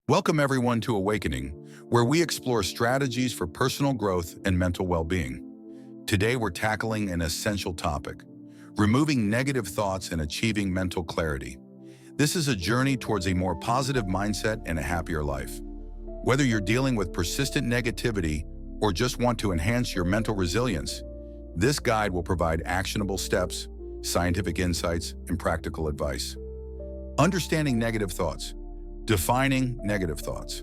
Welcome everyone to Awakening, where we explore strategies for personal growth and mental well-being. Today we're tackling an essential topic, removing negative thoughts and achieving mental clarity. This is a journey towards a more positive mindset and a happier life. Whether you're dealing with persistent negativity or just want to enhance your mental resilience, this guide will provide actionable steps, scientific insights, and practical advice. Understanding negative thoughts. Defining negative thoughts.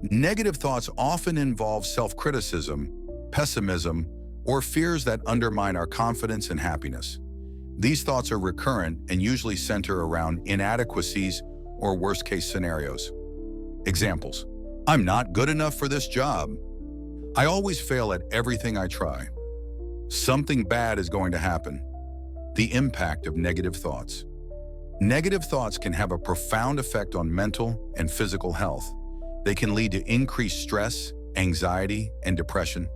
Negative thoughts often involve self-criticism, pessimism, or fears that undermine our confidence and happiness. These thoughts are recurrent and usually center around inadequacies or worst-case scenarios. Examples: I'm not good enough for this job. I always fail at everything I try. Something bad is going to happen. The impact of negative thoughts. Negative thoughts can have a profound effect on mental and physical health. They can lead to increased stress, anxiety, and depression.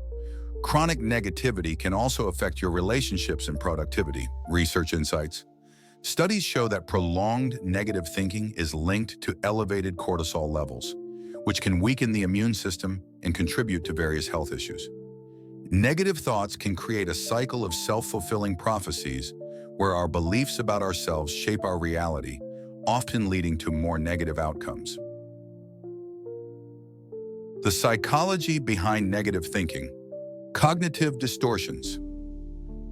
Chronic negativity can also affect your relationships and productivity. Research insights. Studies show that prolonged negative thinking is linked to elevated cortisol levels, which can weaken the immune system and contribute to various health issues. Negative thoughts can create a cycle of self-fulfilling prophecies where our beliefs about ourselves shape our reality, often leading to more negative outcomes. The psychology behind negative thinking. Cognitive distortions.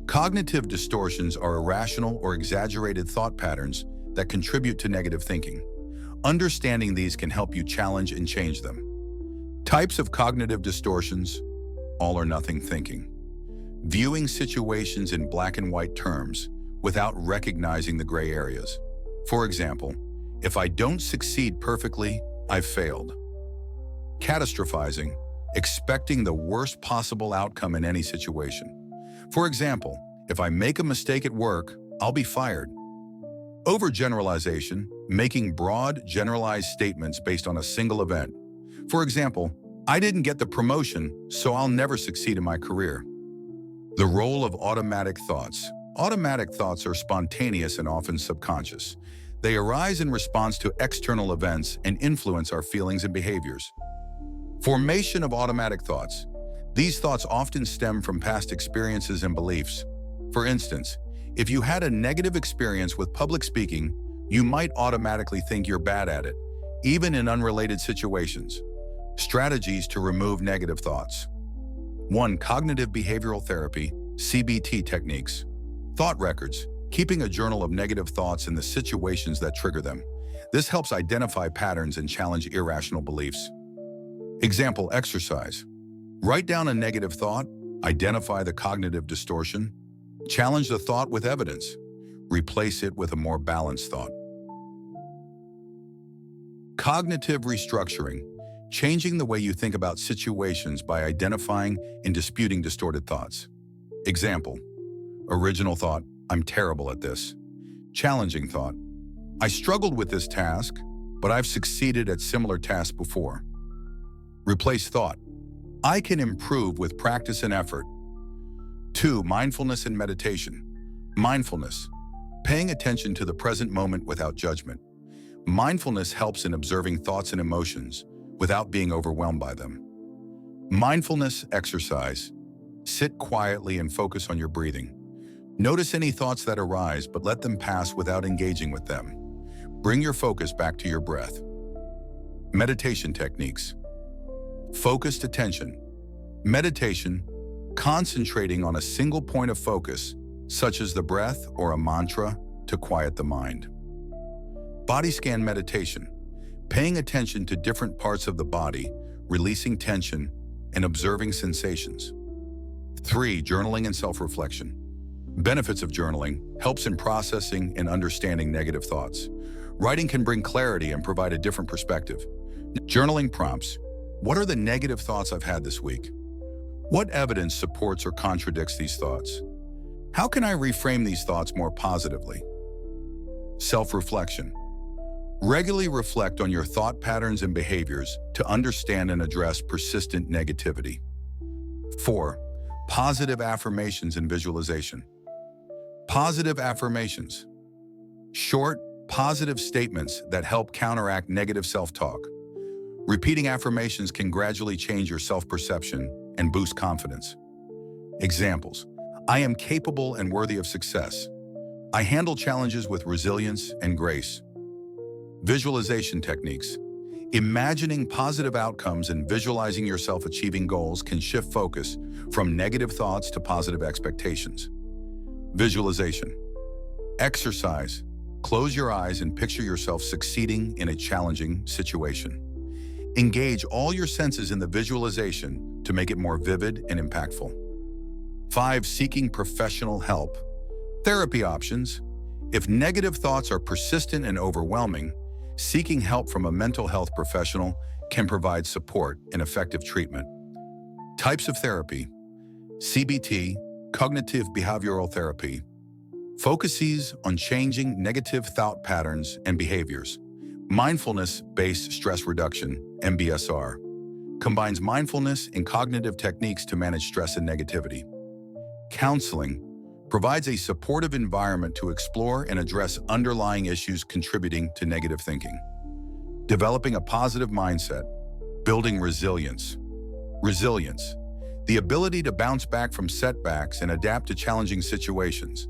Cognitive distortions are irrational or exaggerated thought patterns that contribute to negative thinking. Understanding these can help you challenge and change them. Types of cognitive distortions: all or nothing thinking. Viewing situations in black and white terms without recognizing the gray areas. For example, if I don't succeed perfectly, I've failed. Catastrophizing, expecting the worst possible outcome in any situation. For example, if I make a mistake at work, I'll be fired. Overgeneralization, making broad, generalized statements based on a single event. For example, I didn't get the promotion, so I'll never succeed in my career. The role of automatic thoughts. Automatic thoughts are spontaneous and often subconscious. They arise in response to external events and influence our feelings and behaviors. Formation of automatic thoughts. These thoughts often stem from past experiences and beliefs. For instance, if you had a negative experience with public speaking, you might automatically think you're bad at it, even in unrelated situations. Strategies to remove negative thoughts. 1. Cognitive behavioral therapy, CBT techniques. Thought records, keeping a journal of negative thoughts and the situations that trigger them. This helps identify patterns and challenge irrational beliefs. Example exercise. Write down a negative thought, identify the cognitive distortion, challenge the thought with evidence, replace it with a more balanced thought. Cognitive restructuring, changing the way you think about situations by identifying and disputing distorted thoughts. Example: original thought, I'm terrible at this. Challenging thought, I struggled with this task, but I've succeeded at similar tasks before. Replace thought, I can improve with practice and effort. 2. Mindfulness and meditation. Mindfulness, paying attention to the present moment without judgment. Mindfulness helps in observing thoughts and emotions without being overwhelmed by them. Mindfulness exercise, sit quietly and focus on your breathing. Notice any thoughts that arise, but let them pass without engaging with them. Bring your focus back to your breath. Meditation techniques. Focused attention. Meditation, concentrating on a single point of focus, such as the breath or a mantra, to quiet the mind. Body scan meditation, paying attention to different parts of the body, releasing tension, and observing sensations. 3. Journaling and self-reflection. Benefits of journaling helps in processing and understanding negative thoughts. Writing can bring clarity and provide a different perspective. Journaling prompts. What are the negative thoughts I've had this week? What evidence supports or contradicts these thoughts? How can I reframe these thoughts more positively? Self-reflection. Regularly reflect on your thought patterns and behaviors to understand and address persistent negativity. 4. Positive affirmations and visualization. Positive affirmations. Short, positive statements that help counteract negative self-talk. Repeating affirmations can gradually change your self-perception and boost confidence. Examples: I am capable and worthy of success. I handle challenges with resilience and grace. Visualization techniques. Imagining positive outcomes and visualizing yourself achieving goals can shift focus from negative thoughts to positive expectations. Visualization. Exercise. Close your eyes and picture yourself succeeding in a challenging situation. Engage all your senses in the visualization to make it more vivid and impactful. 5. Seeking professional help. Therapy options. If negative thoughts are persistent and overwhelming, seeking help from a mental health professional can provide support and effective treatment. Types of therapy. CBT, cognitive behavioral therapy, focuses on changing negative thought patterns and behaviors. Mindfulness-based stress reduction, MBSR, combines mindfulness and cognitive techniques to manage stress and negativity. Counseling provides a supportive environment to explore and address underlying issues contributing to negative thinking. Developing a positive mindset, building resilience. Resilience, the ability to bounce back from setbacks and adapt to challenging situations.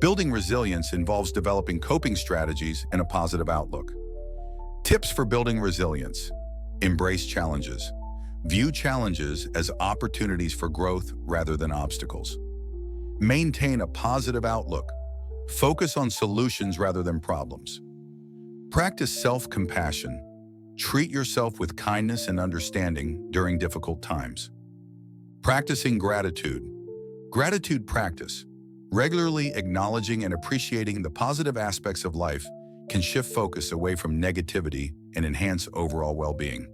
Building resilience involves developing coping strategies and a positive outlook. Tips for building resilience. Embrace challenges. View challenges as opportunities for growth rather than obstacles. Maintain a positive outlook. Focus on solutions rather than problems. Practice self-compassion. Treat yourself with kindness and understanding during difficult times. Practicing gratitude. Gratitude practice. Regularly acknowledging and appreciating the positive aspects of life can shift focus away from negativity and enhance overall well-being.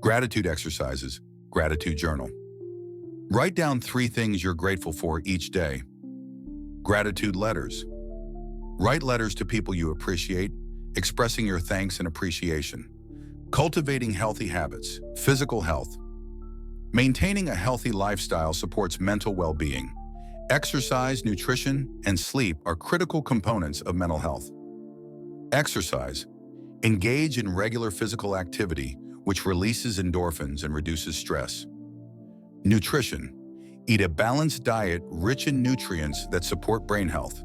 Gratitude exercises. Gratitude journal. Write down 3 things you're grateful for each day. Gratitude letters. Write letters to people you appreciate, expressing your thanks and appreciation. Cultivating healthy habits. Physical health. Maintaining a healthy lifestyle supports mental well-being. Exercise, nutrition, and sleep are critical components of mental health. Exercise. Engage in regular physical activity, which releases endorphins and reduces stress. Nutrition. Eat a balanced diet rich in nutrients that support brain health.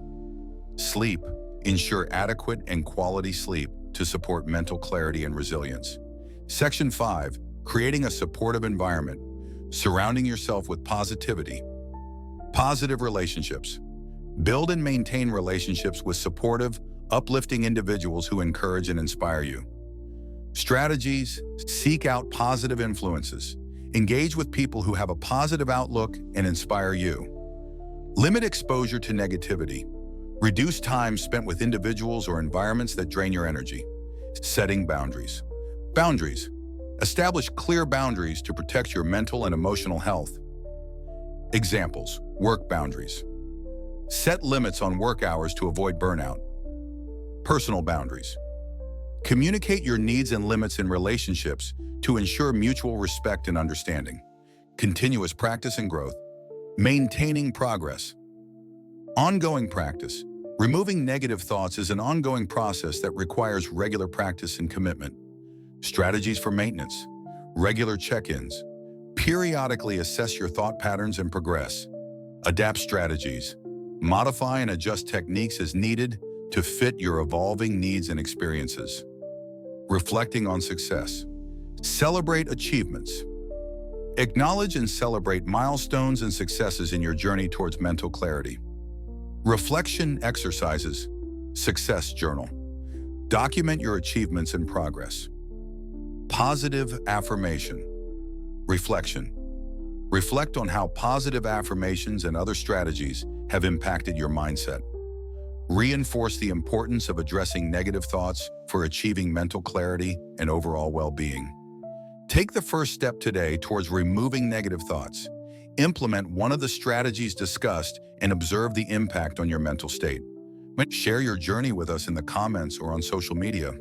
Sleep. Ensure adequate and quality sleep to support mental clarity and resilience. Section 5. Creating a supportive environment. Surrounding yourself with positivity. Positive relationships. Build and maintain relationships with supportive, uplifting individuals who encourage and inspire you. Strategies. Seek out positive influences. Engage with people who have a positive outlook and inspire you. Limit exposure to negativity. Reduce time spent with individuals or environments that drain your energy. Setting boundaries. Boundaries. Establish clear boundaries to protect your mental and emotional health. Examples: work boundaries. Set limits on work hours to avoid burnout. Personal boundaries. Communicate your needs and limits in relationships to ensure mutual respect and understanding. Continuous practice and growth. Maintaining progress. Ongoing practice. Removing negative thoughts is an ongoing process that requires regular practice and commitment. Strategies for maintenance. Regular check-ins. Periodically assess your thought patterns and progress. Adapt strategies. Modify and adjust techniques as needed to fit your evolving needs and experiences. Reflecting on success. Celebrate achievements. Acknowledge and celebrate milestones and successes in your journey towards mental clarity. Reflection exercises. Success journal. Document your achievements and progress. Positive affirmation. Reflection. Reflect on how positive affirmations and other strategies have impacted your mindset. Reinforce the importance of addressing negative thoughts for achieving mental clarity and overall well-being. Take the first step today towards removing negative thoughts. Implement one of the strategies discussed and observe the impact on your mental state. Share your journey with us in the comments or on social media.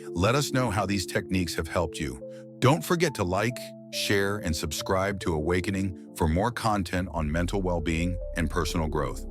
Let us know how these techniques have helped you. Don't forget to like, share, and subscribe to Awakening for more content on mental well-being and personal growth.